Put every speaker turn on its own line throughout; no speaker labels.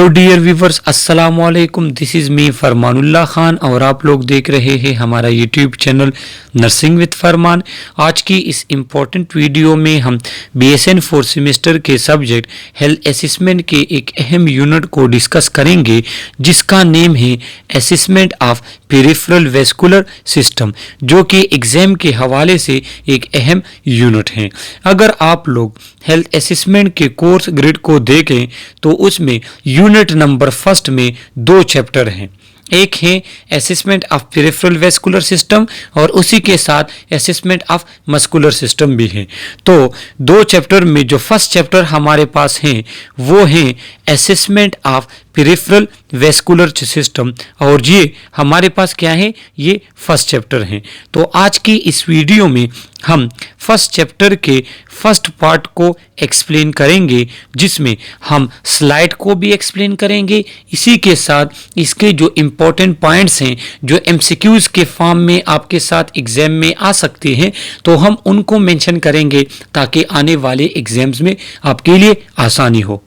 Hello dear viewers, अस्सलाम वालेकुम। This is me फरमानुल्लाह Khan और आप लोग देख रहे हैं हमारा यूट्यूब चैनल नर्सिंग विद फरमान। आज की इस इम्पोर्टेंट वीडियो में हम BSN 4 सेमेस्टर के सब्जेक्ट हेल्थ असेसमेंट के एक अहम यूनिट को डिस्कस करेंगे जिसका नेम है assessment of peripheral vascular system, जो कि एग्जाम के हवाले से एक अहम यूनिट है। अगर आप लोग हेल्थ असेसमेंट के कोर्स ग्रिड को देखें तो उसमें यूनिट नंबर फर्स्ट में 2 चैप्टर हैं। एक है assessment of peripheral vascular system और उसी के साथ असेसमेंट ऑफ मस्कुलर सिस्टम भी है। तो 2 चैप्टर में जो फर्स्ट चैप्टर हमारे पास है वो है assessment of peripheral vascular system और ये हमारे पास क्या है, ये फर्स्ट चैप्टर है। तो आज की इस वीडियो में हम फर्स्ट चैप्टर के फर्स्ट पार्ट को एक्सप्लेन करेंगे, जिसमें हम स्लाइड को भी एक्सप्लेन करेंगे। इसी के साथ इसके जो इम्पोर्टेंट पॉइंट्स हैं जो MCQs के फॉर्म में आपके साथ एग्जाम में आ सकते हैं, तो हम उनको मेंशन करेंगे ताकि आने वाले एग्जाम्स में आपके लिए आसानी हो।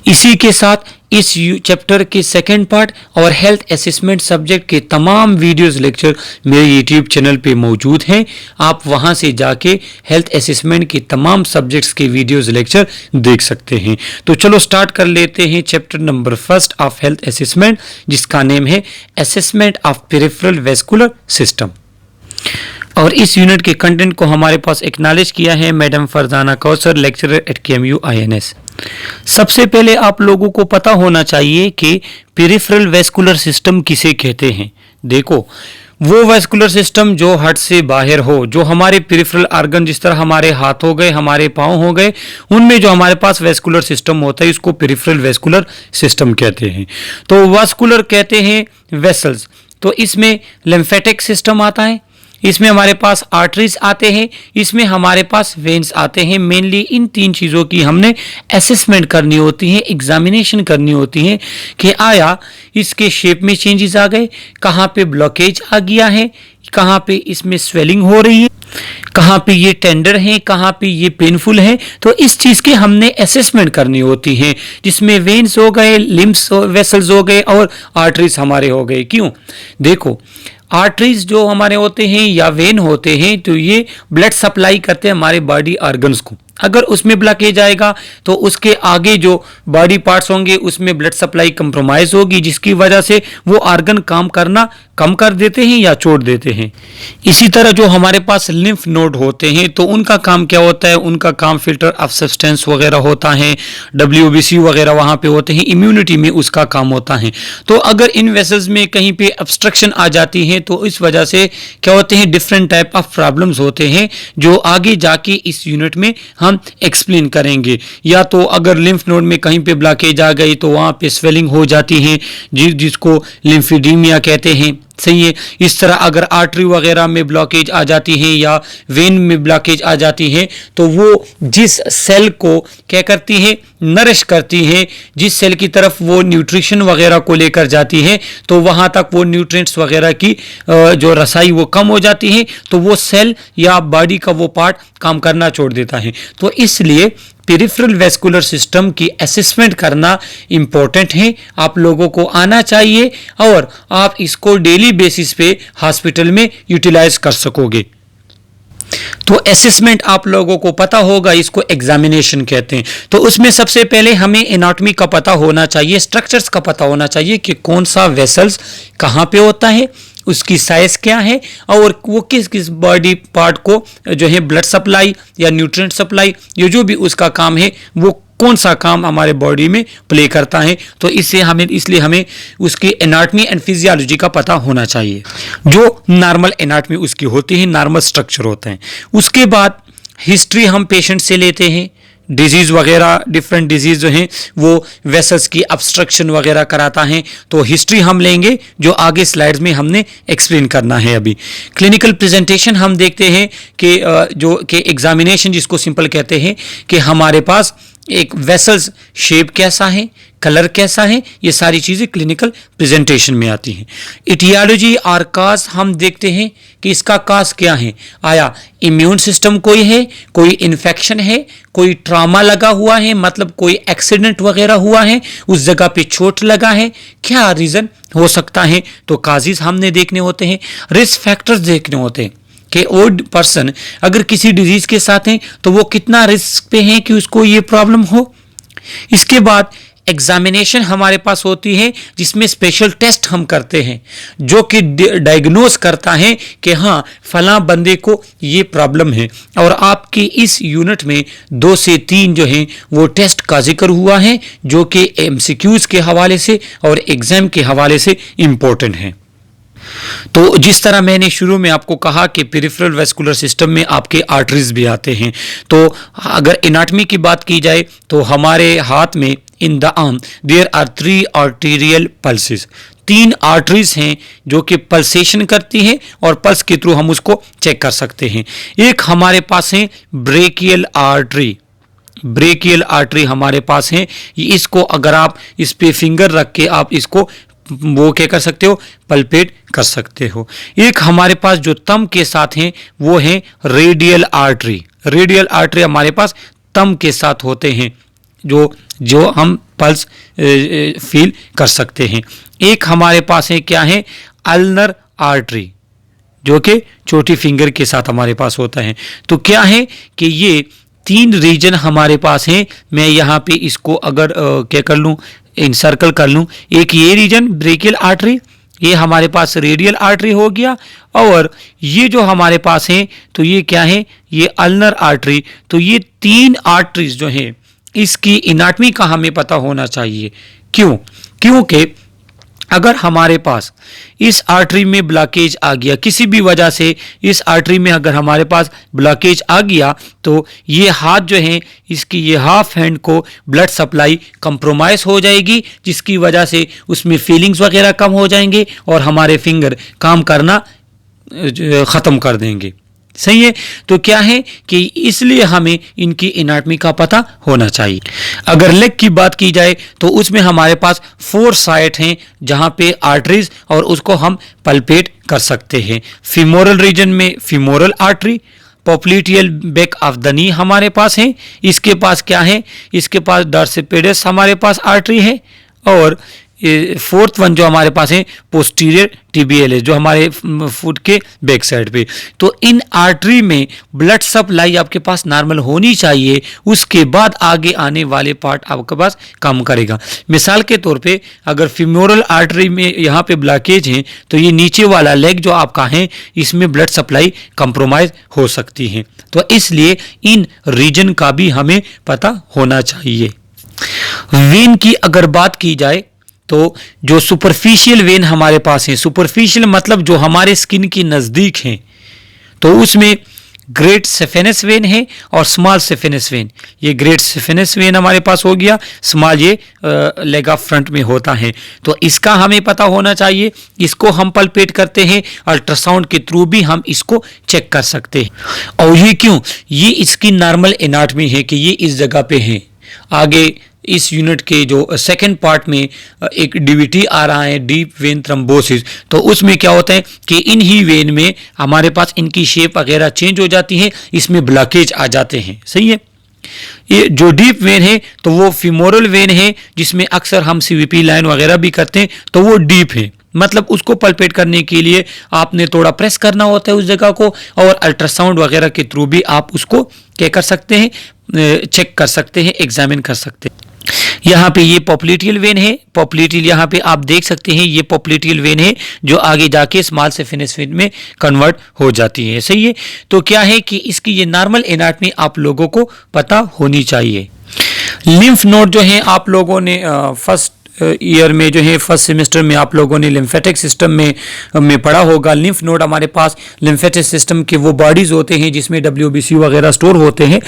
इसी के साथ इस चैप्टर के सेकंड पार्ट और हेल्थ असेसमेंट सब्जेक्ट के तमाम वीडियोस लेक्चर मेरे यूट्यूब चैनल पे मौजूद हैं। आप वहां से जाके हेल्थ असेसमेंट के तमाम सब्जेक्ट्स के वीडियोस लेक्चर देख सकते हैं। तो चलो स्टार्ट कर लेते हैं chapter number first of health assessment, जिसका नेम है assessment of peripheral vascular system. और इस यूनिट के कंटेंट को हमारे पास एक्नॉलेज किया है madam Farzana Kausar, lecturer at KMU INS। सबसे पहले आप लोगों को पता होना चाहिए कि पेरिफेरल वैस्कुलर सिस्टम किसे कहते हैं। देखो, वो वैस्कुलर सिस्टम जो हार्ट से बाहर हो, जो हमारे पेरिफेरल ऑर्गन जिस तरह हमारे हाथ हो गए, हमारे पाँव हो गए, उनमें जो हमारे पास वैस्कुलर सिस्टम होता है इसको पेरिफेरल वैस्कुलर सिस्टम कहते हैं। तो वैस्कुलर कहते हैं वेसल्स, तो इसमें लिम्फेटिक सिस्टम आता है, इसमें हमारे पास आर्टरीज आते हैं, इसमें हमारे पास वेन्स आते हैं। मेनली इन 3 चीज़ों की हमने असेसमेंट करनी होती है, एग्जामिनेशन करनी होती है कि आया इसके शेप में चेंजेस आ गए, कहाँ पे ब्लॉकेज आ गया है, कहाँ पे इसमें स्वेलिंग हो रही है, कहाँ पे ये टेंडर है, कहाँ पे ये पेनफुल है। तो इस चीज़ की हमने असेसमेंट करनी होती है, जिसमें वेन्स हो गए, लिम्स वेसल्स हो गए और आर्टरीज हमारे हो गए। क्यों? देखो, आर्टरीज जो हमारे होते हैं या वेन होते हैं तो ये ब्लड सप्लाई करते हैं हमारे बॉडी ऑर्गन्स को। अगर उसमें ब्लॉकेज आएगा तो उसके आगे जो बॉडी पार्ट्स होंगे उसमें ब्लड सप्लाई कंप्रोमाइज होगी, जिसकी वजह से वो ऑर्गन काम करना कम कर देते हैं या छोड़ देते हैं। इसी तरह जो हमारे पास लिम्फ नोड होते हैं तो उनका काम क्या होता है, उनका काम फिल्टर ऑफ सब्सटेंस वगैरह होता है, WBC वगैरह वहाँ पे होते हैं, इम्यूनिटी में उसका काम होता है। तो अगर इन वेसल्स में कहीं पे ऑब्स्ट्रक्शन आ जाती है तो इस वजह से क्या होते हैं, डिफरेंट टाइप ऑफ प्रॉब्लम्स होते हैं जो आगे जाके इस यूनिट में हम एक्सप्लेन करेंगे। या तो अगर लिम्फ नोड में कहीं पे ब्लॉकेज आ गई तो वहाँ पे स्वेलिंग हो जाती है जिसको लिम्फेडीमिया कहते हैं, सही है। इस तरह अगर आर्टरी वगैरह में ब्लॉकेज आ जाती है या वेन में ब्लॉकेज आ जाती है तो वो जिस सेल को क्या करती है, नरिश करती है, जिस सेल की तरफ वो न्यूट्रिशन वगैरह को लेकर जाती है तो वहाँ तक वो न्यूट्रिएंट्स वगैरह की जो रसाई वो कम हो जाती है, तो वो सेल या बॉडी का वो पार्ट काम करना छोड़ देता है। तो इसलिए पेरिफेरल वैस्कुलर सिस्टम की असेसमेंट करना इम्पोर्टेंट है, आप लोगों को आना चाहिए और आप इसको डेली बेसिस पे हॉस्पिटल में यूटिलाइज कर सकोगे। तो असेसमेंट आप लोगों को पता होगा, इसको एग्जामिनेशन कहते हैं। तो उसमें सबसे पहले हमें एनाटॉमी का पता होना चाहिए, स्ट्रक्चर्स का पता होना चाहिए कि कौन सा वेसल्स कहाँ पे होता है, उसकी साइज क्या है और वो किस किस बॉडी पार्ट को जो है ब्लड सप्लाई या न्यूट्रिएंट सप्लाई, ये जो भी उसका काम है वो कौन सा काम हमारे बॉडी में प्ले करता है। तो इसलिए हमें उसकी एनाटॉमी एंड फिजियोलॉजी का पता होना चाहिए, जो नॉर्मल एनाटॉमी उसकी होती है, नॉर्मल स्ट्रक्चर होते हैं। उसके बाद हिस्ट्री हम पेशेंट से लेते हैं, डिजीज वगैरह, डिफरेंट डिजीज जो हैं वो वेसल्स की ऑब्स्ट्रक्शन वगैरह कराता है, तो हिस्ट्री हम लेंगे जो आगे स्लाइड्स में हमने एक्सप्लेन करना है। अभी क्लिनिकल प्रेजेंटेशन हम देखते हैं कि जो कि एग्जामिनेशन जिसको सिंपल कहते हैं कि हमारे पास एक वेसल्स शेप कैसा है, कलर कैसा है, ये सारी चीज़ें क्लिनिकल प्रेजेंटेशन में आती हैं। इटियोलॉजी और काज हम देखते हैं कि इसका काज क्या है, आया इम्यून सिस्टम कोई है, कोई इन्फेक्शन है, कोई ट्रॉमा लगा हुआ है, मतलब कोई एक्सीडेंट वगैरह हुआ है, उस जगह पे चोट लगा है, क्या रीज़न हो सकता है। तो काजिज हमने देखने होते हैं, रिस्क फैक्टर्स देखने होते हैं कि ओल्ड पर्सन अगर किसी डिजीज के साथ हैं तो वो कितना रिस्क पे है कि उसको ये प्रॉब्लम हो। इसके बाद एग्जामिनेशन हमारे पास होती है जिसमें स्पेशल टेस्ट हम करते हैं जो कि डायग्नोस करता है कि हाँ फला बंदे को ये प्रॉब्लम है। और आपके इस यूनिट में 2 से 3 जो हैं वो टेस्ट का जिक्र हुआ है जो कि एमसीक्यूज के हवाले से और एग्जाम के हवाले से इम्पोर्टेंट हैं। तो जिस तरह मैंने शुरू में आपको कहा कि पेरिफेरल वेस्कुलर सिस्टम में आपके आर्टरीज भी आते हैं, तो अगर एनाटॉमी की बात की जाए तो हमारे हाथ में in the arm there are 3 arterial pulses, 3 arteries हैं जो कि पल्सेशन करती हैं और पल्स के थ्रू हम उसको चेक कर सकते हैं। एक हमारे पास है ब्रेकियल आर्टरी, ब्रेकियल आर्टरी हमारे पास है, इसको अगर आप इस पे फिंगर रख के आप इसको वो क्या कर सकते हो, पल्पेट कर सकते हो। एक हमारे पास जो थंब के साथ हैं वो है रेडियल आर्टरी, रेडियल आर्टरी हमारे पास थंब के साथ होते हैं जो हम पल्स फील कर सकते हैं। एक हमारे पास है क्या है, अल्नर आर्टरी जो कि छोटी फिंगर के साथ हमारे पास होता है। तो क्या है कि ये 3 रीजन हमारे पास हैं। मैं यहाँ पे इसको अगर क्या कर लूँ, इंसर्कल कर लूँ, एक ये रीजन ब्रेकियल आर्टरी, ये हमारे पास रेडियल आर्टरी हो गया, और ये जो हमारे पास है तो ये क्या है, ये अल्नर आर्टरी। तो ये 3 आर्टरीज जो हैं इसकी एनाटॉमी का हमें पता होना चाहिए। क्यों? क्योंकि अगर हमारे पास इस आर्टरी में ब्लॉकेज आ गया, किसी भी वजह से इस आर्टरी में अगर हमारे पास ब्लॉकेज आ गया तो ये हाथ जो है इसकी ये हाफ हैंड को ब्लड सप्लाई कंप्रोमाइज हो जाएगी, जिसकी वजह से उसमें फीलिंग्स वगैरह कम हो जाएंगे और हमारे फिंगर काम करना ख़त्म कर देंगे। सही है। तो क्या है कि इसलिए हमें इनकी एनाटॉमी का पता होना चाहिए। अगर लेग की बात की जाए तो उसमें हमारे पास 4 साइट हैं जहां पे आर्टरीज और उसको हम पल्पेट कर सकते हैं। फीमोरल रीजन में femoral artery, popliteal back of the knee हमारे पास है, इसके पास क्या है, इसके पास डॉर्सिपेडियस हमारे पास आर्टरी है, और 4th वन जो हमारे पास है पोस्टीरियर टिबियल है जो हमारे फुट के बैक साइड पे। तो इन आर्टरी में ब्लड सप्लाई आपके पास नॉर्मल होनी चाहिए, उसके बाद आगे आने वाले पार्ट आपके पास काम करेगा। मिसाल के तौर पे अगर फीमोरल आर्टरी में यहाँ पे ब्लॉकेज है तो ये नीचे वाला लेग जो आपका है इसमें ब्लड सप्लाई कंप्रोमाइज हो सकती है। तो इसलिए इन रीजन का भी हमें पता होना चाहिए। वेन की अगर बात की जाए तो जो सुपरफिशियल वेन हमारे पास है, सुपरफिशियल मतलब जो हमारे स्किन के नज़दीक हैं, तो उसमें ग्रेट सेफेनस वेन है और स्मॉल सेफेनस वेन। ये ग्रेट सेफेनस वेन हमारे पास हो गया, स्मॉल ये लेग ऑफ फ्रंट में होता है। तो इसका हमें पता होना चाहिए, इसको हम पल्पेट करते हैं, अल्ट्रासाउंड के थ्रू भी हम इसको चेक कर सकते हैं। और ये क्यों, ये इसकी नॉर्मल एनाटॉमी है कि ये इस जगह पे है। आगे इस यूनिट के जो सेकंड पार्ट में एक डीवीटी आ रहा है, डीप वेन थ्रोम्बोसिस, तो उसमें क्या होता है कि इन ही वेन में हमारे पास इनकी शेप वगैरह चेंज हो जाती है, इसमें ब्लॉकेज आ जाते हैं। सही है। ये जो डीप वेन है तो वो फीमोरल वेन है जिसमें अक्सर हम सीवीपी लाइन वगैरह भी करते हैं, तो वो डीप है, मतलब उसको पल्पेट करने के लिए आपने थोड़ा प्रेस करना होता है उस जगह को, और अल्ट्रासाउंड वगैरह के थ्रू भी आप उसको क्या कर सकते हैं, चेक कर सकते हैं, एग्जामिन कर सकते हैं। यहाँ पे ये पॉप्लिटियल वेन है, पॉप्लिटियल यहाँ पे आप देख सकते हैं, ये पॉप्लिटियल वेन है जो आगे जाके स्मॉल सेफेनस वेन में कन्वर्ट हो जाती है। सही है। तो क्या है कि इसकी ये नॉर्मल एनाटॉमी आप लोगों को पता होनी चाहिए। लिम्फ नोड जो है आप लोगों ने फर्स्ट ईयर में जो है फर्स्ट सेमेस्टर में आप लोगों ने लिम्फेटिक सिस्टम में पढ़ा होगा। लिम्फ नोड हमारे पास लिम्फेटिक सिस्टम के वो बॉडीज होते हैं जिसमें WBC वगैरह स्टोर होते हैं।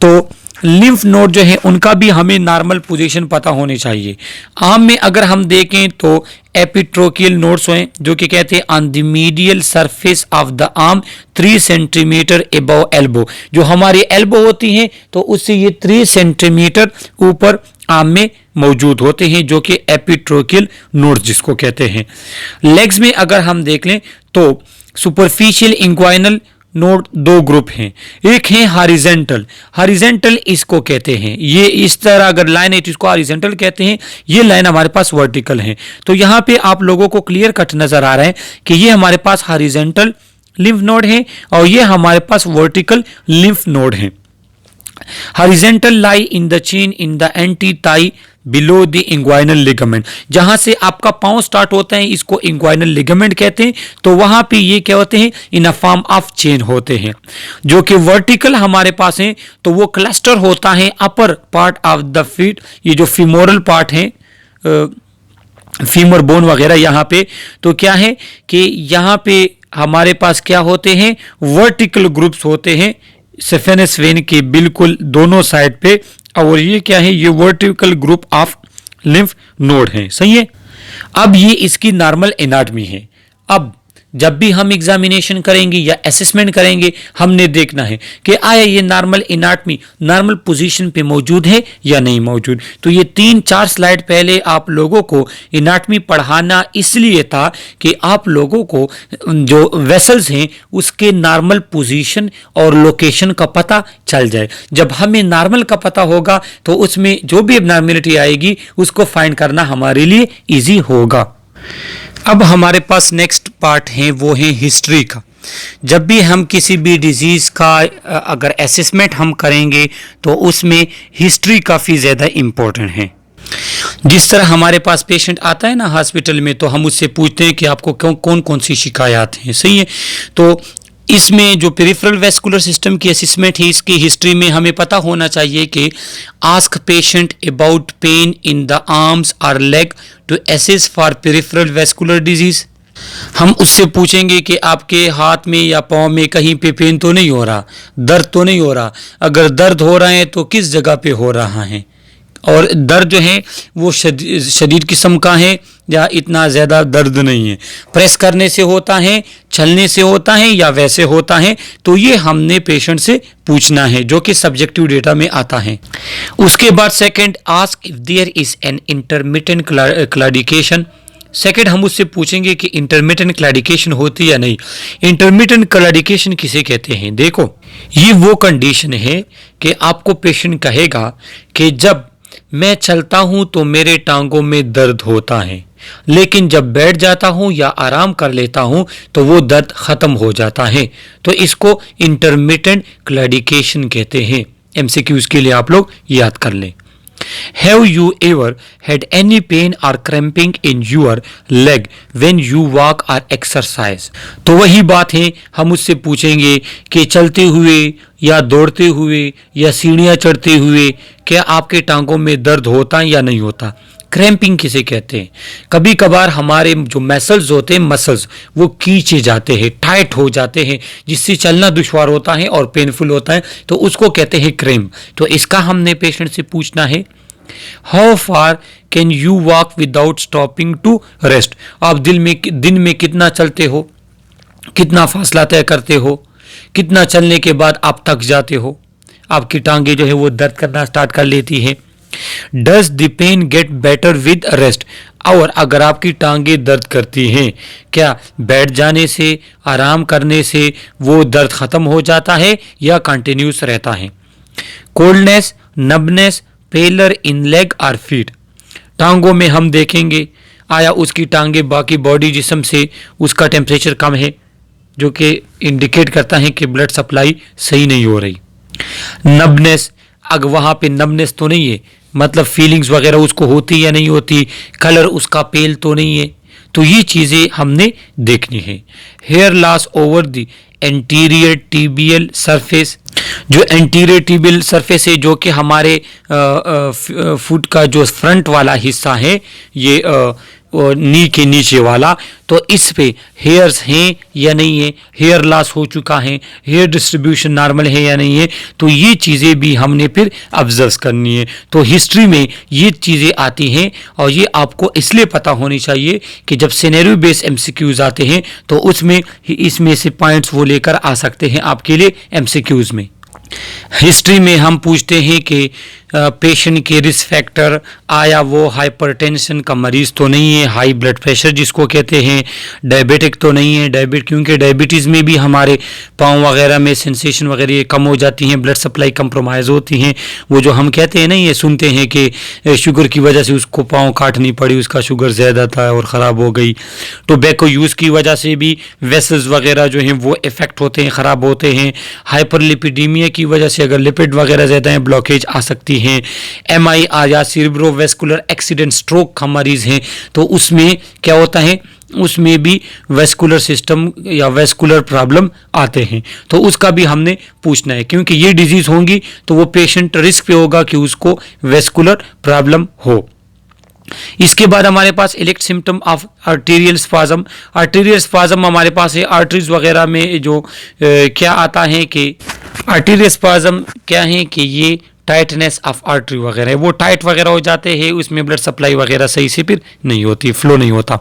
तो लिम्फ नोड जो है उनका भी हमें नॉर्मल पोजीशन पता होनी चाहिए। आम में अगर हम देखें तो एपिट्रोकियल नोड्स हैं जो कि कहते हैं on the medial surface of the arm 3 centimetre above elbow, जो हमारी एल्बो होती हैं तो उससे ये 3 सेंटीमीटर ऊपर आर्म में मौजूद होते हैं, जो कि एपिट्रोकियल नोड्स जिसको कहते हैं। लेग्स में अगर हम देख लें तो सुपरफिशियल इंग्वाइनल नोड 2 ग्रुप हैं। एक है हॉरिजॉन्टल, हॉरिजॉन्टल इसको कहते हैं, ये इस तरह अगर लाइन है तो इसको हॉरिजॉन्टल कहते हैं, ये लाइन हमारे पास वर्टिकल है। तो यहाँ पे आप लोगों को क्लियर कट नजर आ रहा है कि ये हमारे पास हॉरिजॉन्टल लिम्फ नोड है और ये हमारे पास वर्टिकल लिम्फ नोड है। Horizontal lie in the chain in the anti thigh below the inguinal ligament, जहां से आपका पांव स्टार्ट होता है इसको इंग्वाइनल लिगामेंट कहते हैं। तो वहां पे ये क्या होते हैं, इन अ फॉर्म ऑफ चेन होते हैं। जो कि वर्टिकल हमारे पास है तो वो क्लस्टर होता है upper part of the feet, ये जो फीमोरल पार्ट है, फीमर बोन वगैरह यहाँ पे, तो क्या है कि यहाँ पे हमारे पास क्या होते हैं, वर्टिकल ग्रुप्स होते हैं सेफेनस वेन के बिल्कुल दोनों साइड पे, और ये क्या है, ये vertical group of lymph node है। सही है। अब ये इसकी नॉर्मल एनाटमी है। अब जब भी हम एग्जामिनेशन करेंगे या असेसमेंट करेंगे, हमने देखना है कि आया ये नॉर्मल एनाटमी नॉर्मल पोजीशन पे मौजूद है या नहीं मौजूद। तो ये 3-4 स्लाइड पहले आप लोगों को एनाटमी पढ़ाना इसलिए था कि आप लोगों को जो वेसल्स हैं उसके नॉर्मल पोजीशन और लोकेशन का पता चल जाए। जब हमें नॉर्मल का पता होगा तो उसमें जो भी एबनॉर्मलिटी आएगी उसको फाइंड करना हमारे लिए ईजी होगा। अब हमारे पास नेक्स्ट पार्ट है वो है हिस्ट्री का। जब भी हम किसी भी डिजीज़ का अगर असेसमेंट हम करेंगे तो उसमें हिस्ट्री काफ़ी ज़्यादा इम्पोर्टेंट है। जिस तरह हमारे पास पेशेंट आता है ना हॉस्पिटल में, तो हम उससे पूछते हैं कि आपको कौन कौन सी शिकायत हैं। सही है। तो इसमें जो पेरिफेरल वेस्कुलर सिस्टम की असेसमेंट है, इसकी हिस्ट्री में हमें पता होना चाहिए कि ask patient about pain in the arms और leg to assess for peripheral vascular disease. हम उससे पूछेंगे कि आपके हाथ में या पाँव में कहीं पे पेन तो नहीं हो रहा, दर्द तो नहीं हो रहा। अगर दर्द हो रहा है तो किस जगह पे हो रहा है, और दर्द जो है वो शदीद किस्म का है या इतना ज़्यादा दर्द नहीं है, प्रेस करने से होता है, छलने से होता है या वैसे होता है। तो ये हमने पेशेंट से पूछना है, जो कि सब्जेक्टिव डेटा में आता है। उसके बाद second, ask if there is an intermittent claudication. Second हम उससे पूछेंगे कि इंटरमिटेंट क्लैडिकेशन होती या नहीं। इंटरमिटेंट क्लैडिकेशन किसे कहते हैं? देखो, ये वो कंडीशन है कि आपको पेशेंट कहेगा कि जब मैं चलता हूं तो मेरे टांगों में दर्द होता है, लेकिन जब बैठ जाता हूं या आराम कर लेता हूं तो वो दर्द खत्म हो जाता है। तो इसको इंटरमिटेंट क्लैडिकेशन कहते हैं। एमसीक्यूज के लिए आप लोग याद कर लें। Have you ever had any pain or cramping in your leg when you walk or exercise? तो वही बात है, हम उससे पूछेंगे कि चलते हुए या दौड़ते हुए या सीढ़ियाँ चढ़ते हुए क्या आपके टांगों में दर्द होता है या नहीं होता। क्रैम्पिंग किसे कहते हैं? कभी कभार हमारे जो मसल्स होते हैं, मसल्स वो खींचे जाते हैं, टाइट हो जाते हैं, जिससे चलना दुश्वार होता है और पेनफुल होता है, तो उसको कहते हैं क्रैम्प। तो इसका हमने पेशेंट से पूछना है, how far can you walk without stopping to rest. आप दिन में कितना चलते हो, कितना फासला तय करते हो, कितना चलने के बाद आप थक जाते हो, आपकी टांगे जो है वो दर्द करना स्टार्ट कर लेती है। Does the pain get better with rest. और अगर आपकी टांगे दर्द करती हैं, क्या बैठ जाने से, आराम करने से वो दर्द खत्म हो जाता है या कंटिन्यूस रहता है। कोल्डनेस, नबनेस, पेलर इन लेग और फीट। टांगों में हम देखेंगे आया उसकी टांगे बाकी बॉडी जिस्म से उसका टेम्परेचर कम है, जो कि इंडिकेट करता है कि ब्लड सप्लाई सही नहीं हो रही। नबनेस, अगर वहाँ पे नबनेस तो नहीं है, मतलब फीलिंग्स वगैरह उसको होती या नहीं होती, कलर उसका पेल तो नहीं है, तो ये चीज़ें हमने देखनी है। Hair loss over the anterior tibial surface. जो एंटीरियर टिबियल सरफेस है, जो कि हमारे फुट का जो फ्रंट वाला हिस्सा है, ये नी के नीचे वाला, तो इस पे हेयर्स हैं या नहीं है, हेयर लॉस हो चुका है, हेयर डिस्ट्रीब्यूशन नॉर्मल है या नहीं है, तो ये चीज़ें भी हमने फिर ऑब्जर्व करनी है। तो हिस्ट्री में ये चीज़ें आती हैं और ये आपको इसलिए पता होनी चाहिए कि जब सिनेरियो बेस्ड एमसीक्यूज आते हैं तो उसमें इसमें से पॉइंट्स वो लेकर आ सकते हैं आपके लिए एमसीक्यूज में। हिस्ट्री में हम पूछते हैं कि पेशेंट के रिस्क फैक्टर, आया वो हाइपरटेंशन का मरीज़ तो नहीं है, हाई ब्लड प्रेशर जिसको कहते हैं, डायबिटिक तो नहीं है, क्योंकि डायबिटीज़ में भी हमारे पाँव वगैरह में सेंसेशन वगैरह ये कम हो जाती हैं, ब्लड सप्लाई कंप्रोमाइज़ होती हैं। वो जो हम कहते हैं ना, ये सुनते हैं कि शुगर की वजह से उसको पाँव काटनी पड़ी, उसका शुगर ज़्यादा था और ख़राब हो गई। टोबैको यूज़ की वजह से भी वेसल्स वगैरह जो हैं वो इफ़ेक्ट होते हैं, ख़राब होते हैं। हाइपरलिपिडीमिया की वजह से अगर लिपिड वगैरह ज़्यादा हैं, ब्लॉकेज आ सकती हैं। एमआई आ या सेरेब्रोवास्कुलर एक्सीडेंट, स्ट्रोक का मरीज है, तो उसमें क्या होता है, उसमें भी वेस्कुलर सिस्टम या वेस्कुलर प्रॉब्लम आते हैं, तो उसका भी हमने पूछना है, क्योंकि ये डिजीज होंगी तो वो पेशेंट रिस्क पे होगा कि उसको वेस्कुलर प्रॉब्लम हो। इसके बाद हमारे पास elect symptom of arterial spasm. Arterial spasm हमारे पास है आर्टरीज वगैरह में जो क्या आता है कि आर्टेरियल स्पाज्म क्या है कि ये टाइटनेस ऑफ आर्टरी वगैरह है, वो टाइट वगैरह हो जाते हैं, उसमें ब्लड सप्लाई वगैरह सही से फिर नहीं होती, फ्लो नहीं होता।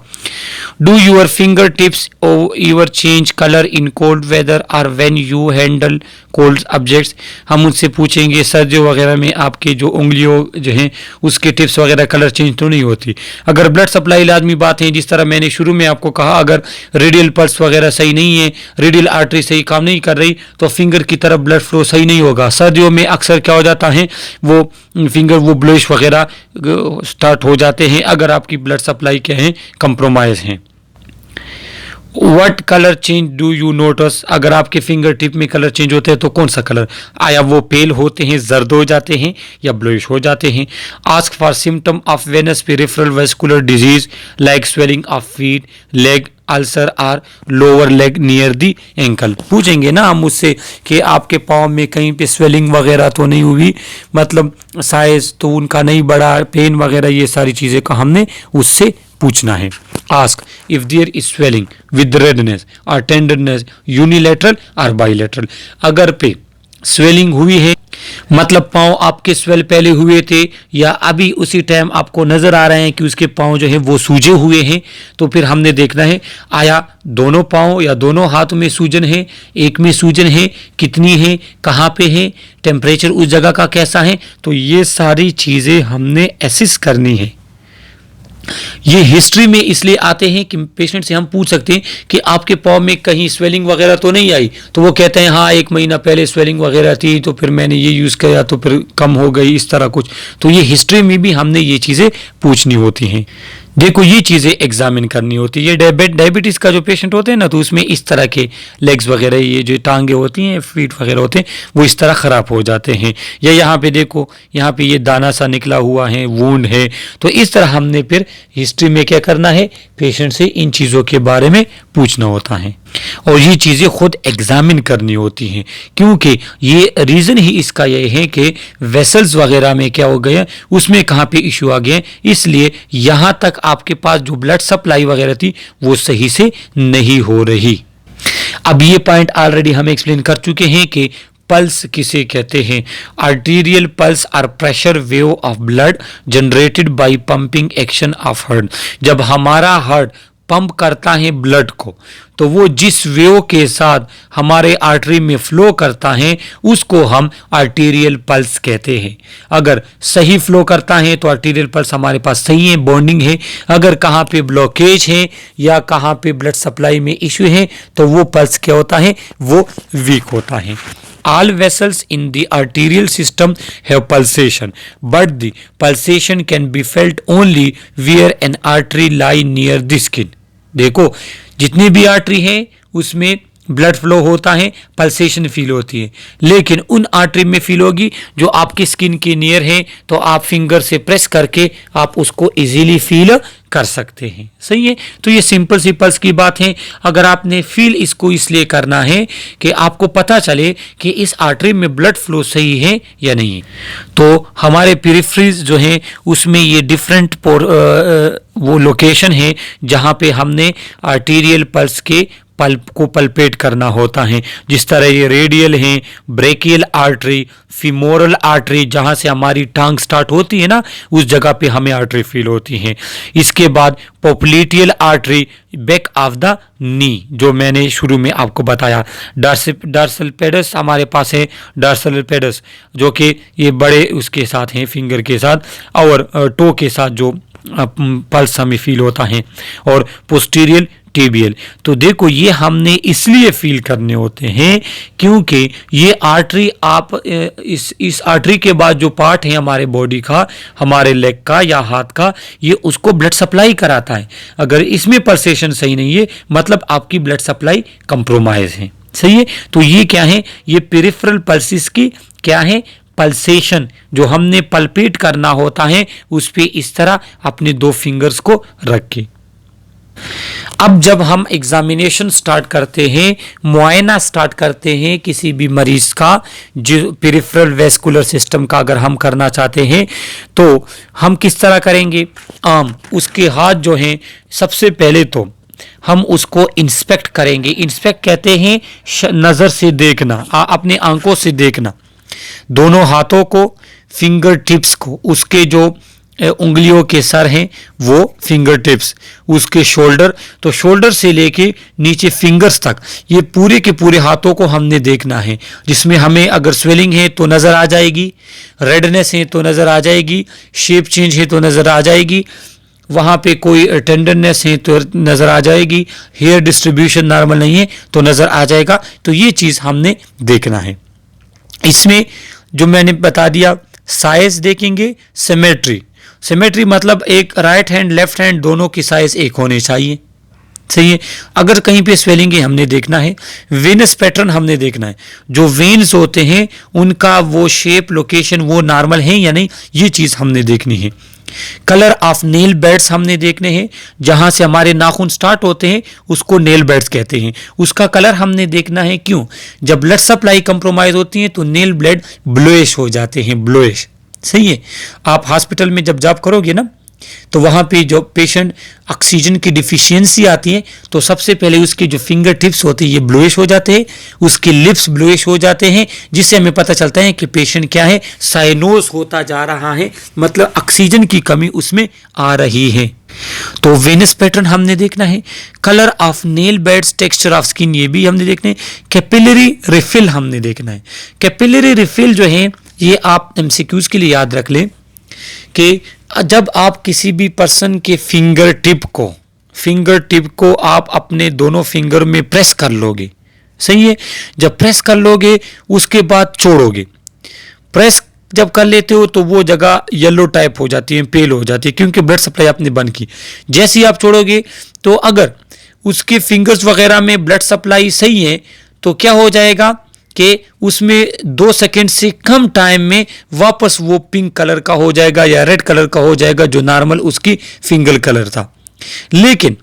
Do your finger tips your change colour in cold weather और when you handle cold objects. हम उनसे पूछेंगे सर्दियों वगैरह में आपके जो उंगलियों जो हैं उसके टिप्स वगैरह कलर चेंज तो नहीं होती। अगर ब्लड सप्लाई लाजमी बात है, जिस तरह मैंने शुरू में आपको कहा, अगर रेडियल पल्स वगैरह सही नहीं है, रेडियल आर्टरी सही काम नहीं कर रही, तो फिंगर की तरफ ब्लड फ्लो सही नहीं होगा। सर्दियों में अक्सर क्या हो जाता है, वो फिंगर वो ब्लश वगैरह स्टार्ट हो जाते हैं अगर आपकी ब्लड सप्लाई क्या है, कंप्रोमाइज है। What colour change do you notice, अगर आपके फिंगर टिप में कलर चेंज होते हैं तो कौन सा कलर, आया वो पेल होते हैं, जर्द हो जाते हैं या ब्लूइश हो जाते हैं। Ask for symptom of venous peripheral vascular disease like swelling of feet, leg, ulcer or lower leg near the ankle. पूछेंगे ना हम उससे कि आपके पाँव में कहीं पे स्वेलिंग वगैरह तो नहीं हुई, मतलब साइज तो उनका नहीं बढ़ा, पेन वगैरह, ये सारी चीज़ें का हमने उससे पूछना है। Ask if there is swelling with redness और टेंडरनेस यूनिलेटरल और बाइलेटरल। अगर पे स्वेलिंग हुई है, मतलब पाँव आपके स्वेल पहले हुए थे या अभी उसी टाइम आपको नजर आ रहे हैं कि उसके पाँव जो है वो सूजे हुए हैं, तो फिर हमने देखना है आया दोनों पाँव या दोनों हाथों में सूजन है, एक में सूजन है, कितनी है, कहाँ पे है, टेम्परेचर उस जगह का कैसा है। तो ये सारी चीज़ें हमने एसेस करनी है। ये हिस्ट्री में इसलिए आते हैं कि पेशेंट से हम पूछ सकते हैं कि आपके पाँव में कहीं स्वेलिंग वगैरह तो नहीं आई, तो वो कहते हैं हाँ 1 महीना पहले स्वेलिंग वगैरह थी, तो फिर मैंने ये यूज़ किया तो फिर कम हो गई, इस तरह कुछ। तो ये हिस्ट्री में भी हमने ये चीज़ें पूछनी होती हैं। देखो ये चीज़ें एग्जामिन करनी होती है। ये डायबिटीज़ का जो पेशेंट होते हैं ना, तो उसमें इस तरह के लेग्स वगैरह, ये जो टांगे होती हैं, फीट वगैरह होते हैं, वो इस तरह ख़राब हो जाते हैं। या यहाँ पे देखो, यहाँ पे ये दाना सा निकला हुआ है, वूंड है, तो इस तरह हमने फिर हिस्ट्री में क्या करना है, पेशेंट से इन चीज़ों के बारे में पूछना होता है और ये चीज़ें खुद एग्जामिन करनी होती हैं, क्योंकि ये रीज़न ही इसका ये है कि वेसल्स वगैरह में क्या हो गया, उसमें कहाँ पे इशू आ गए, इसलिए यहाँ तक आपके पास जो ब्लड सप्लाई वगैरह थी वो सही से नहीं हो रही। अब ये पॉइंट ऑलरेडी हम एक्सप्लेन कर चुके हैं कि पल्स किसे कहते हैं। Arterial pulse are pressure wave of blood generated by pumping action of heart. जब हमारा हार्ट पंप करता है ब्लड को, तो वो जिस वेव के साथ हमारे आर्टरी में फ्लो करता है उसको हम आर्टीरियल पल्स कहते हैं। अगर सही फ्लो करता है तो आर्टीरियल पल्स हमारे पास सही है, बॉन्डिंग है। अगर कहाँ पे ब्लॉकेज है या कहाँ पे ब्लड सप्लाई में इश्यू है तो वो पल्स क्या होता है, वो वीक होता है। All vessels in the arterial system have pulsation, but the pulsation can be felt only where an artery lie near the skin. देखो जितनी भी आर्टरी है उसमें ब्लड फ्लो होता है, पल्सेशन फील होती है, लेकिन उन आर्टरी में फील होगी जो आपकी स्किन के नियर है, तो आप फिंगर से प्रेस करके आप उसको इजीली फील कर सकते हैं। सही है, तो ये सिंपल सी पल्स की बात है। अगर आपने फील इसको इसलिए करना है कि आपको पता चले कि इस आर्टरी में ब्लड फ्लो सही है या नहीं। तो हमारे पेरिफेरीज जो हैं उसमें ये डिफरेंट वो लोकेशन है जहाँ पे हमने आर्टीरियल पल्स के पल्प को पल्पेट करना होता है। जिस तरह ये रेडियल है, ब्रेकियल आर्टरी, फीमोरल आर्टरी, जहाँ से हमारी टांग स्टार्ट होती है ना, उस जगह पे हमें आर्टरी फील होती है। इसके बाद popliteal artery, back of the knee, जो मैंने शुरू में आपको बताया। डार्सल पेडस हमारे पास है, डार्सल पेडस जो कि ये बड़े उसके साथ हैं, फिंगर के साथ और टो के साथ जो पल्स हमें फील होता है, और पोस्टीरियल टिबियल। तो देखो ये हमने इसलिए फील करने होते हैं क्योंकि ये आर्टरी, आप इस आर्टरी के बाद जो पार्ट है हमारे बॉडी का, हमारे लेग का या हाथ का, ये उसको ब्लड सप्लाई कराता है। अगर इसमें पल्सेशन सही नहीं है मतलब आपकी ब्लड सप्लाई कंप्रोमाइज है। सही है, तो ये क्या है, ये पेरिफेरल पल्सेस की क्या है, पल्सेशन जो हमने पल्पेट करना होता है उस पे इस तरह अपने दो फिंगर्स को रख के। अब जब हम एग्जामिनेशन स्टार्ट करते हैं, मुआयना स्टार्ट करते हैं किसी भी मरीज का, जो पेरिफेरल वेस्कुलर सिस्टम का अगर हम करना चाहते हैं तो हम किस तरह करेंगे। उसके हाथ जो हैं सबसे पहले तो हम उसको इंस्पेक्ट करेंगे। इंस्पेक्ट कहते हैं नज़र से देखना, अपने आंखों से देखना, दोनों हाथों को, फिंगर टिप्स को, उसके जो उंगलियों के सर हैं वो फिंगर टिप्स, उसके शोल्डर, तो शोल्डर से लेके नीचे फिंगर्स तक ये पूरे के पूरे हाथों को हमने देखना है। जिसमें हमें अगर स्वेलिंग है तो नज़र आ जाएगी, रेडनेस है तो नज़र आ जाएगी, शेप चेंज है तो नज़र आ जाएगी, वहाँ पे कोई टेंडरनेस है तो नज़र आ जाएगी, हेयर डिस्ट्रीब्यूशन नॉर्मल नहीं है तो नज़र आ जाएगा। तो ये चीज़ हमने देखना है। इसमें जो मैंने बता दिया, साइज देखेंगे, सिमेट्री मतलब एक राइट हैंड लेफ्ट हैंड दोनों की साइज एक होनी चाहिए। सही है, अगर कहीं पे स्वेलिंग है हमने देखना है। वेनस पैटर्न हमने देखना है, जो वेन्स होते हैं उनका वो शेप, लोकेशन वो नॉर्मल है या नहीं, ये चीज़ हमने देखनी है। कलर ऑफ नेल बेड्स हमने देखने हैं, जहां से हमारे नाखून स्टार्ट होते हैं उसको नेल बेड्स कहते हैं, उसका कलर हमने देखना है। क्यों, जब ब्लड सप्लाई कंप्रोमाइज होती है तो नेल ब्लेड ब्लूइश हो जाते हैं, ब्लूइश। सही है, आप हॉस्पिटल में जब जॉब करोगे ना तो वहाँ पे जो पेशेंट ऑक्सीजन की डिफिशियंसी आती है तो सबसे पहले उसके जो फिंगर टिप्स होते हैं ये ब्लूइश हो जाते हैं, उसके लिप्स ब्लूइश हो जाते हैं, जिससे हमें पता चलता है कि पेशेंट क्या है, साइनोस होता जा रहा है, मतलब ऑक्सीजन की कमी उसमें आ रही है। तो वेनस पैटर्न हमने देखना है। Colour of nail beds, texture of skin ये भी हमने देखना है। कैपिलरी रिफिल हमने देखना है। कैपिलरी रिफिल जो है ये आप एमसीक्यूज के लिए याद रख लें कि जब आप किसी भी पर्सन के फिंगर टिप को आप अपने दोनों फिंगर में प्रेस कर लोगे। सही है, जब प्रेस कर लोगे उसके बाद छोड़ोगे, प्रेस जब कर लेते हो तो वो जगह येलो टाइप हो जाती है, पेल हो जाती है, क्योंकि ब्लड सप्लाई आपने बंद की। जैसे ही आप छोड़ोगे तो अगर उसके फिंगर्स वगैरह में ब्लड सप्लाई सही है तो क्या हो जाएगा कि उसमें 2 सेकेंड से कम टाइम में वापस वो पिंक कलर का हो जाएगा या रेड कलर का हो जाएगा, जो नॉर्मल उसकी फिंगर कलर था। लेकिन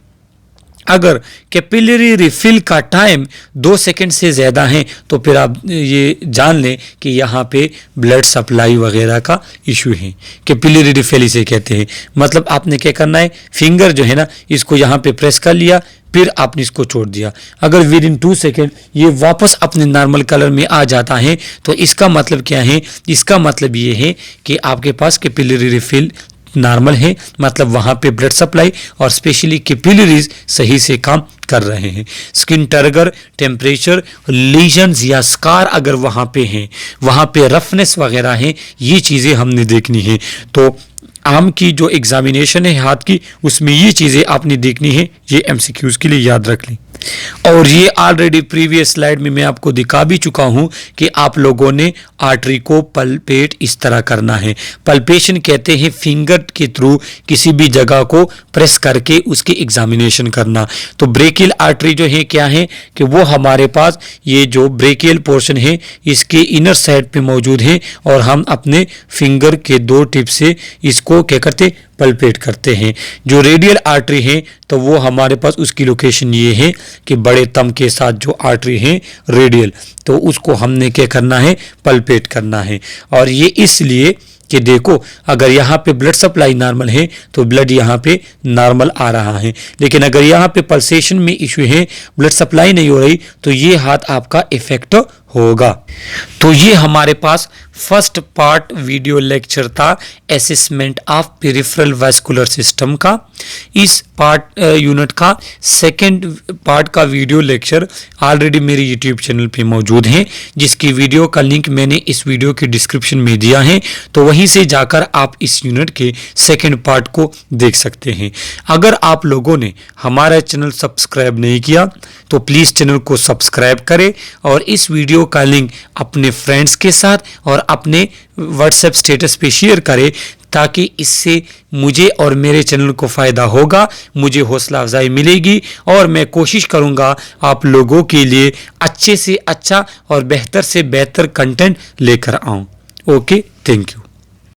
अगर कैपिलरी रिफिल का टाइम 2 सेकेंड से ज़्यादा है तो फिर आप ये जान लें कि यहाँ पे ब्लड सप्लाई वगैरह का इशू है। कैपिलरी रिफिल इसे कहते हैं। मतलब आपने क्या करना है, फिंगर जो है ना इसको यहाँ पे प्रेस कर लिया, फिर आपने इसको छोड़ दिया। अगर विद इन 2 सेकेंड ये वापस अपने नॉर्मल कलर में आ जाता है तो इसका मतलब क्या है, इसका मतलब ये है कि आपके पास कैपिलरी रिफिल नॉर्मल है, मतलब वहाँ पे ब्लड सप्लाई और स्पेशली कैपिलरीज सही से काम कर रहे हैं। स्किन टर्गर, टेम्परेचर, लीजन्स या स्कार अगर वहाँ पे हैं, वहाँ पे रफनेस वगैरह हैं, ये चीज़ें हमने देखनी है। तो आम की जो एग्जामिनेशन है हाथ की, उसमें ये चीज़ें आपने देखनी है। ये एमसीक्यूज के लिए याद रख लें। और ये ऑलरेडी प्रीवियस स्लाइड में मैं आपको दिखा भी चुका हूं कि आप लोगों ने आर्टरी को पल्पेट इस तरह करना है। पल्पेशन कहते हैं फिंगर के थ्रू किसी भी जगह को प्रेस करके उसकी एग्जामिनेशन करना। तो ब्रेकियल आर्टरी जो है क्या है कि वो हमारे पास ये जो ब्रेकियल पोर्शन है इसके इनर साइड पे मौजूद है और हम अपने फिंगर के 2 टिप से इसको क्या करते पल्पेट करते हैं। जो रेडियल आर्टरी है तो वो हमारे पास उसकी लोकेशन ये है कि बड़े तम के साथ जो आर्टरी है रेडियल, तो उसको हमने क्या करना है पल्पेट करना है। और ये इसलिए कि देखो अगर यहाँ पे ब्लड सप्लाई नॉर्मल है तो ब्लड यहाँ पे नॉर्मल आ रहा है, लेकिन अगर यहाँ पे पल्सेशन में इश्यू है, ब्लड सप्लाई नहीं हो रही, तो ये हाथ आपका इफेक्ट होगा। तो ये हमारे पास फर्स्ट पार्ट वीडियो लेक्चर था assessment of peripheral vascular system का। इस पार्ट यूनिट का सेकंड पार्ट का वीडियो लेक्चर ऑलरेडी मेरे यूट्यूब चैनल पे मौजूद है, जिसकी वीडियो का लिंक मैंने इस वीडियो के डिस्क्रिप्शन में दिया है, तो वहीं से जाकर आप इस यूनिट के सेकंड पार्ट को देख सकते हैं। अगर आप लोगों ने हमारा चैनल सब्सक्राइब नहीं किया तो प्लीज़ चैनल को सब्सक्राइब करें और इस वीडियो का लिंक अपने फ्रेंड्स के साथ और अपने व्हाट्सएप स्टेटस पे शेयर करें, ताकि इससे मुझे और मेरे चैनल को फ़ायदा होगा, मुझे हौसला अफजाई मिलेगी और मैं कोशिश करूंगा आप लोगों के लिए अच्छे से अच्छा और बेहतर से बेहतर कंटेंट लेकर आऊं। Okay, thank you.